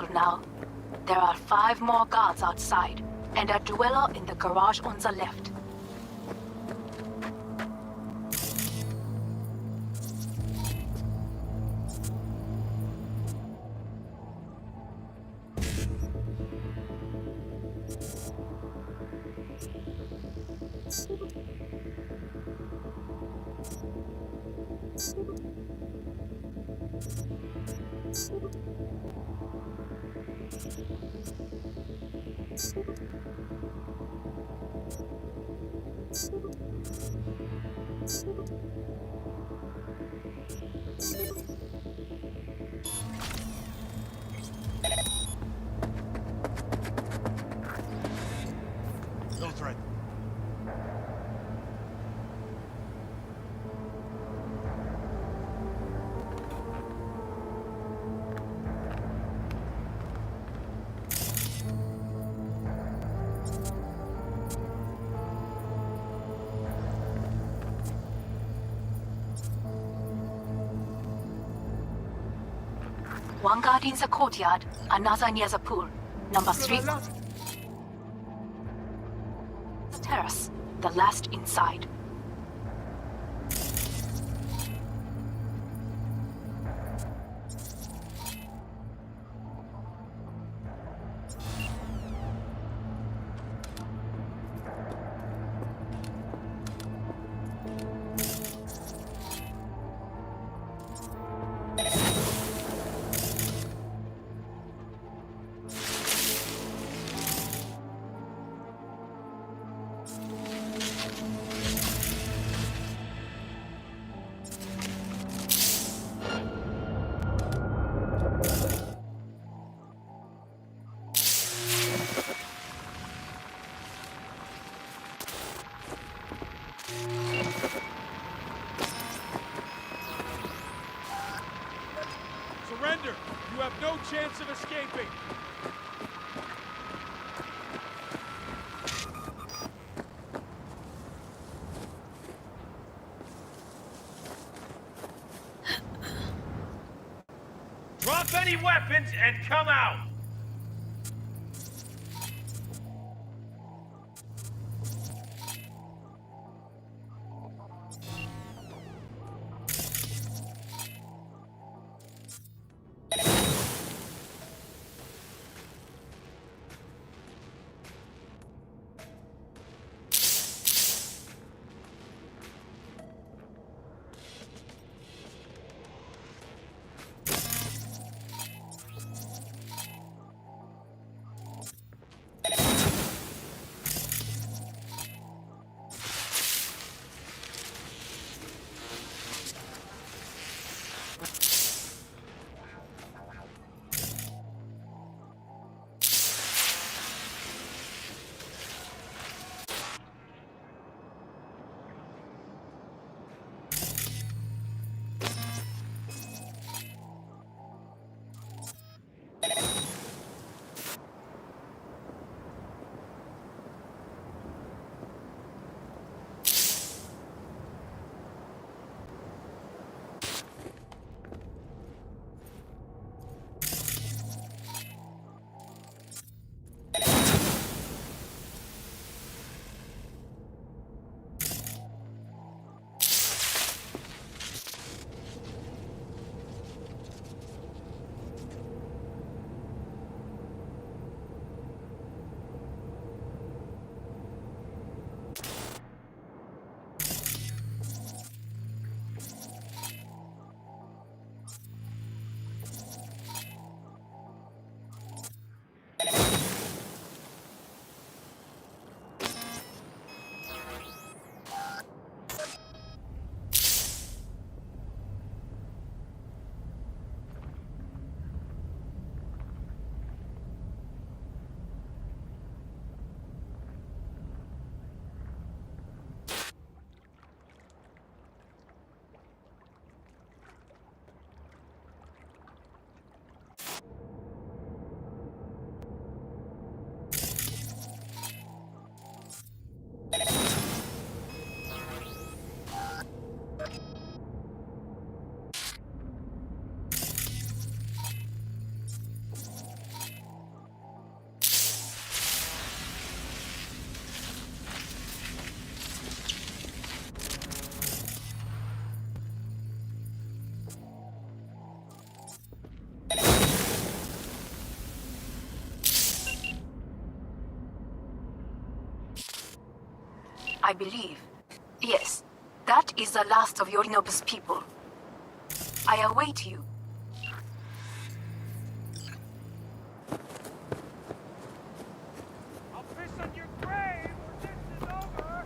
settled now. There are 5 more guards outside, and a dweller in the garage on the left. No threat. One guard in the courtyard, another near the pool. Number 3. The terrace, the last inside. Surrender! You have no chance of escaping! Drop any weapons and come out! I believe. Yes, that is the last of Yorinobu's people. I await you. I'll piss on your grave when this is over!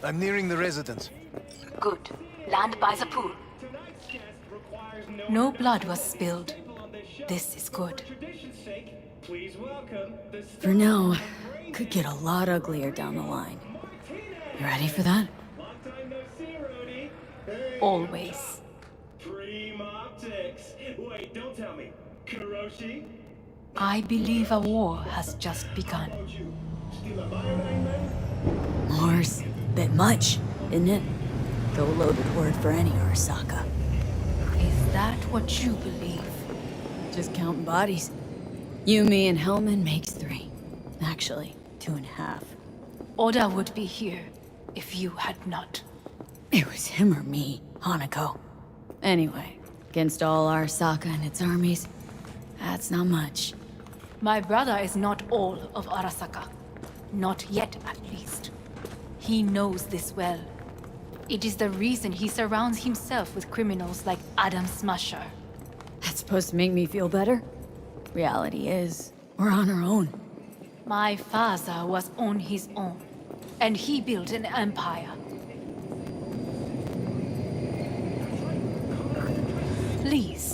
I'm nearing the residence. Good. Land by the pool. No blood was spilled. This is good. For now, could get a lot uglier down the line. You ready for that? Always. Dream optics. Wait, don't tell me. Kuroshi? I believe a war has just begun. Steal a biodine man? More's bit much, isn't it? Though a loaded word for any Arasaka. Is that what you believe? Just counting bodies. You, me, and Hellman makes 3. Actually, 2.5. Oda would be here if you had not. It was him or me, Hanako. Anyway, against all Arasaka and its armies, that's not much. My brother is not all of Arasaka. Not yet, at least. He knows this well. It is the reason he surrounds himself with criminals like Adam Smasher. That's supposed to make me feel better? Reality is, we're on our own. My father was on his own, and he built an empire. Please.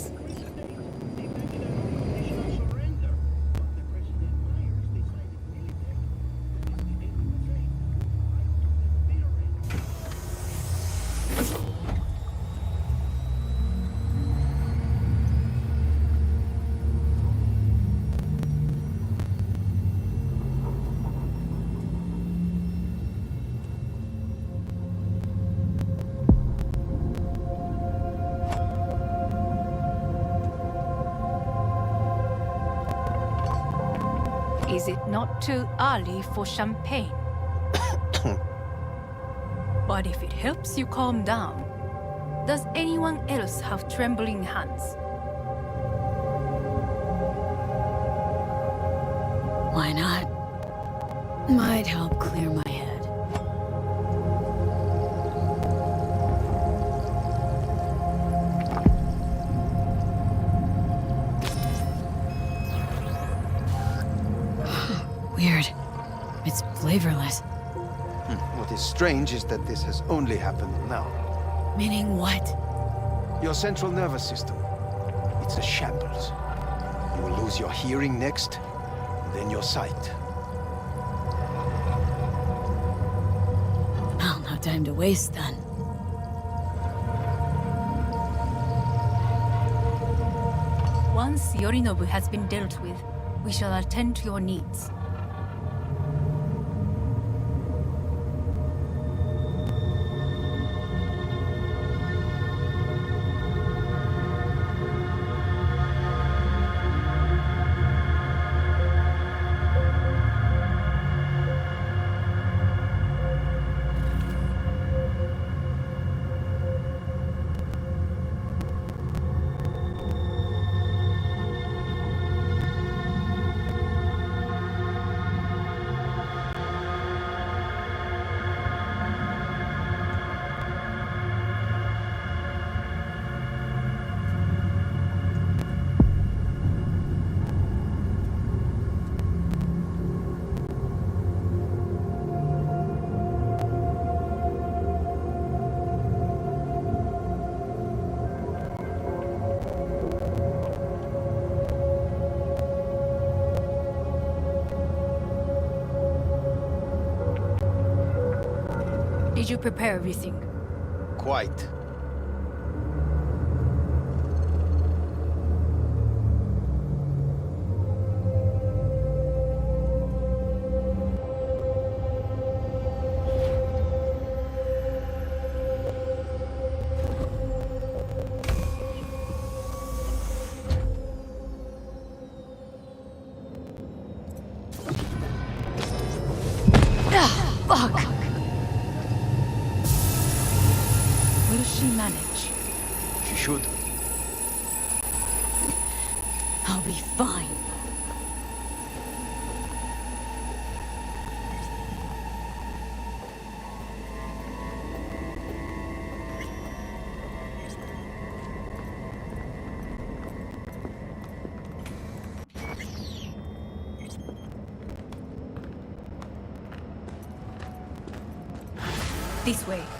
Is it not too early for champagne? But if it helps you calm down, does anyone else have trembling hands? Why not? Might help clear my head. Weird. It's flavorless. What is strange is that this has only happened now. Meaning what? Your central nervous system. It's a shambles. You will lose your hearing next, then your sight. Well, no time to waste then. Once Yorinobu has been dealt with, we shall attend to your needs. Did you prepare everything? Quite. she manage? She should. I'll be fine. This way.